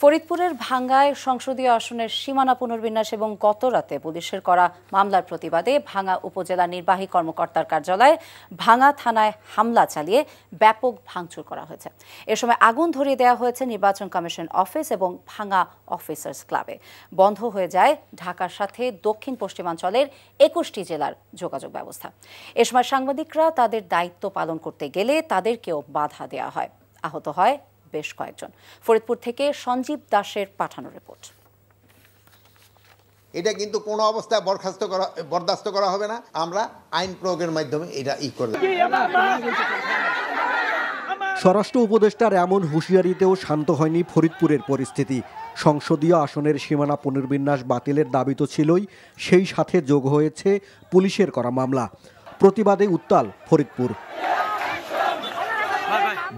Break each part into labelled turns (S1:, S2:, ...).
S1: ফরিদপুরের ভাঙ্গায় সংসদীয় আসনের সীমানা পুনর্বিন্যাস এবং গতরাতে পুলিশের করা মামলার প্রতিবাদে ভাঙ্গা উপজেলা নির্বাহী কর্মকর্তার কার্যালয়ে ভাঙ্গা থানায় হামলা চালিয়ে ব্যাপক ভাঙচুর করা হয়েছে। এ সময় আগুন ধরিয়ে দেওয়া হয়েছে নির্বাচন কমিশন অফিস এবং ভাঙ্গা অফিসার্স ক্লাবে। বন্ধ হয়ে যায় ঢাকার সাথে দক্ষিণ পশ্চিমাঞ্চলের ২১টি জেলার যোগাযোগ ব্যবস্থা। এ সময় সাংবাদিকরা তাদের দায়িত্ব পালন করতে গেলে তাদেরকেও বাধা দেওয়া হয়। আহত হয় বেশ কয়েকজন। ফরিদপুর থেকে সঞ্জীব দাসের পাঠানো রিপোর্ট।
S2: এটা কিন্তু কোনো অবস্থায় বরদাস্ত করা হবে না। আমরা আইন প্রয়োগের মাধ্যমে এটা করব।
S3: স্বরাষ্ট্র উপদেষ্টার এমন হুঁশিয়ারিতেও শান্ত হয়নি ফরিদপুরের পরিস্থিতি। সংসদীয় আসনের সীমানা পুনর্বিন্যাস বাতিলের দাবি তো ছিলই, সেই সাথে যোগ হয়েছে পুলিশের করা মামলা। প্রতিবাদে উত্তাল ফরিদপুর।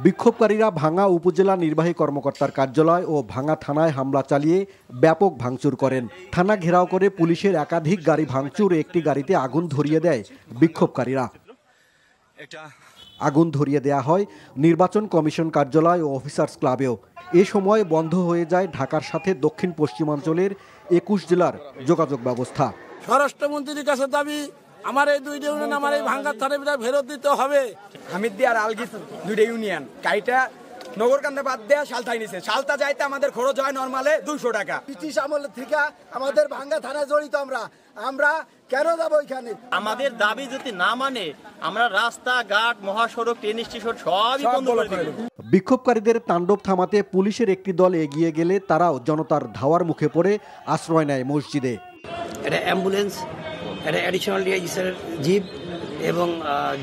S3: বিক্ষোভকারীরা ভাঙ্গা উপজেলা নির্বাহী কর্মকর্তার কার্যালয় ও ভাঙ্গা থানায় হামলা চালিয়ে ব্যাপক ভাঙচুর করেন। থানা ঘেরাও করে পুলিশের একাধিক গাড়ি ভাঙচুর, একটি গাড়িতে আগুন ধরিয়ে দেয় বিক্ষোভকারীরা। আগুন ধরিয়ে দেয়া হয় নির্বাচন কমিশন কার্যালয় ও অফিসার্স ক্লাবেও। এ সময় বন্ধ হয়ে যায় ঢাকার সাথে দক্ষিণ পশ্চিমাঞ্চলের ২১ জেলার যোগাযোগ ব্যবস্থা।
S4: স্বরাষ্ট্রমন্ত্রীর কাছে দাবি, আমার এই দুইটা ইউনিয়ন আমার এই ভাঙ্গা থানাটা ফেরত দিতে হবে।
S5: হামিদদি আর আলগিস দুইটা ইউনিয়ন কাইটা নগরকান্দা বাদ দেয়া সালতাই নিছে। সালতা যাইতে আমাদের খরচ হয় নরমালে ২০০ টাকা।
S6: ব্রিটিশ আমল থেকে আমাদের ভাঙ্গা থানায় জড়িত। আমরা কেন যাব ওইখানে?
S7: আমাদের দাবি যদি না মানে আমরা রাস্তাঘাট, মহাসড়ক, ট্রেন স্টেশন সবই বন্ধ করে দেব।
S3: বিক্ষোভকারীদের তাণ্ডব থামাতে পুলিশের একটি দল এগিয়ে গেলে তারাও জনতার ধাওয়ার মুখে পড়ে আশ্রয় নেয় মসজিদে।
S8: এটা অ্যাম্বুলেন্স, এটা অ্যাডিশনাল ডিআইজির জিপ এবং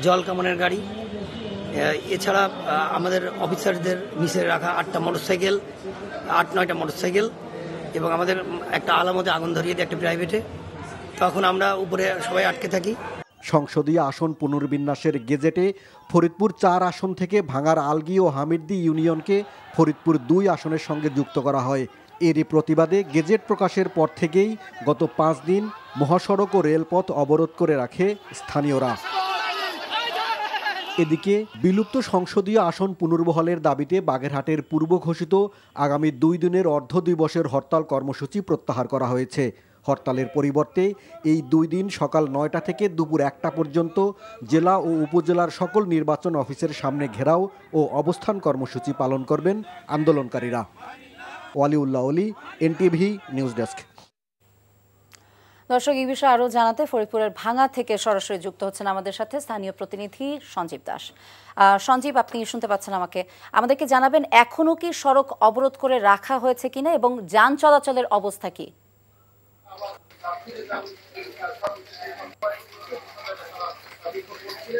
S8: জল কামানের গাড়ি। এছাড়া আমাদের অফিসারদের নিচে রাখা 8টা মোটরসাইকেল, 8-9টা মোটরসাইকেল এবং আমাদের একটা আলামতে আগুন ধরিয়ে দেয় একটা প্রাইভেটে। তখন আমরা উপরে সবাই আটকে থাকি।
S3: সংসদীয় আসন পুনর্বিন্যাসের গেজেটে ফরিদপুর ৪ আসন থেকে ভাঙ্গার আলগি ও হামিদদি ইউনিয়নকে ফরিদপুর ২ আসনের সঙ্গে যুক্ত করা হয়। এরই প্রতিবাদে গেজেট প্রকাশের পর থেকেই গত 5 দিন মহাসড়ক ও রেলপথ অবরোধ করে রাখে স্থানীয়রা। এদিকে বিলুপ্ত সংসদীয় আসন পুনর্বহালের দাবিতে বাগেরহাটের পূর্ব ঘোষিত আগামী 2 দিনের অর্ধ দিবসের হরতাল কর্মসূচি প্রত্যাহার করা হয়েছে। হরতালের পরিবর্তে এই 2 দিন সকাল 9টা থেকে দুপুর 1টা পর্যন্ত জেলা ও উপজেলার সকল নির্বাচন অফিসের সামনে ঘেরাও ও অবস্থান কর্মসূচি পালন করবেন আন্দোলনকারীরা। ওয়ালিউল্লাহ অলি, এনটিভি নিউজ ডেস্ক।
S1: দর্শক, এই বিষয়ে আরও জানাতে ফরিদপুরের ভাঙ্গা থেকে সরাসরি যুক্ত হচ্ছেন আমাদের সাথে স্থানীয় প্রতিনিধি সঞ্জীব দাস। সঞ্জীব, আপনি শুনতে পাচ্ছেন আমাকে? আমাদেরকে জানাবেন এখনো কি সড়ক অবরোধ করে রাখা হয়েছে কিনা এবং যান চলাচলের অবস্থা কি?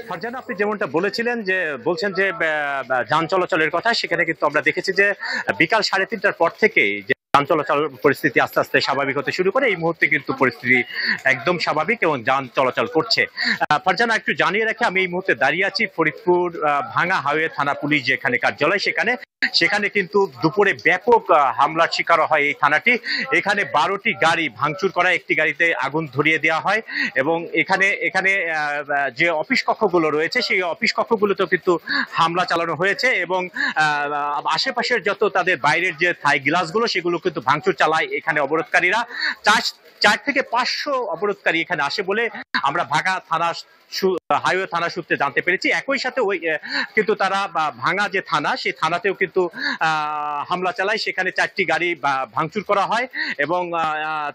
S9: ফারজানা, আপনি যেমনটা বলছেন যে যান চলাচলের কথা, সেখানে কিন্তু আমরা দেখেছি যে বিকাল 3:30টার পর থেকেই যান চলাচল পরিস্থিতি আস্তে আস্তে স্বাভাবিক হতে শুরু করে। এই মুহূর্তে কিন্তু পরিস্থিতি একদম স্বাভাবিক এবং যান চলাচল করছে। ফারজানা, একটু জানিয়ে রাখি, আমি এই মুহূর্তে দাঁড়িয়ে আছি ফরিদপুর ভাঙ্গা হাইওয়ে থানা পুলিশ যেখানে কার্যালয়, সেখানে কিন্তু দুপুরে ব্যাপক হামলার শিকার হয় এই থানাটি। এখানে 12টি গাড়ি ভাঙচুর করা, একটি গাড়িতে আগুন ধরিয়ে দেওয়া হয় এবং এখানে যে অফিস কক্ষগুলো রয়েছে সেই অফিস কক্ষগুলোতেও কিন্তু হামলা চালানো হয়েছে এবং আশেপাশের যত তাদের বাইরের যে থাই গ্লাসগুলো সেগুলো কিন্তু ভাঙচুর চালায় এখানে অবরোধকারীরা। 4 থেকে 500 অবরোধকারী এখানে আসে বলে আমরা ভাঙ্গা থানা হাইওয়ে থানা সূত্রে জানতে পেরেছি। একই সাথে ওই কিন্তু তারা ভাঙ্গা যে থানা, সেই থানাতেও কিন্তু হামলা চালায়। সেখানে 4টি গাড়ি ভাঙচুর করা হয় এবং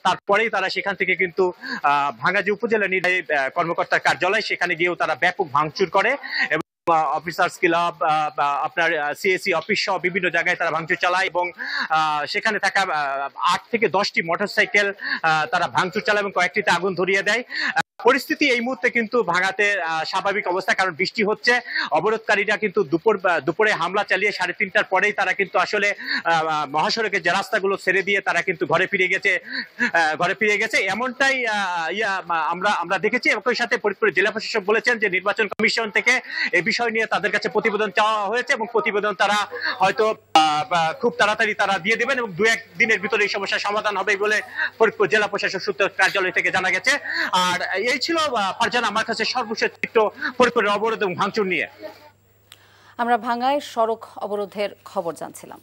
S9: তারপরেই তারা সেখান থেকে কিন্তু ভাঙ্গা যে উপজেলা নির্বাহী কর্মকর্তার কার্যালয়, সেখানে গিয়েও তারা ব্যাপক ভাঙচুর করে এবং অফিসার্স ক্লাব, আপনার সিএসি অফিস সহ বিভিন্ন জায়গায় তারা ভাঙচুর চালায় এবং সেখানে থাকা 8 থেকে 10টি মোটরসাইকেল তারা ভাঙচুর চালায় এবং কয়েকটিতে আগুন ধরিয়ে দেয়। পরিস্থিতি এই মুহূর্তে কিন্তু ভাঙ্গাতে স্বাভাবিক অবস্থা, কারণ বৃষ্টি হচ্ছে। অবরোধকারীরা কিন্তু দুপুরে হামলা চালিয়ে 3:30টার পরেই তারা কিন্তু আসলে মহাসড়কের যে রাস্তাগুলো ছেড়ে দিয়ে তারা কিন্তু ঘরে ফিরে গেছে এমনটাই আমরা দেখেছি। একই সাথে ফরিদপুরের জেলা প্রশাসক বলেছেন যে নির্বাচন কমিশন থেকে এই বিষয় নিয়ে তাদের কাছে প্রতিবেদন চাওয়া হয়েছে এবং প্রতিবেদন তারা হয়তো খুব তাড়াতাড়ি তারা দিয়ে দেবেন এবং 2-1 দিনের ভিতরে এই সমস্যার সমাধান হবে বলে ফরিদপুর জেলা প্রশাসক সূত্র কার্যালয় থেকে জানা গেছে। আর এই ছিল ফারজানা আমার কাছে সর্বশেষ চিত্র ফরিদপুরের অবরোধ এবং ভাঙচুর নিয়ে।
S1: আমরা ভাঙ্গায় সড়ক অবরোধের খবর জানছিলাম।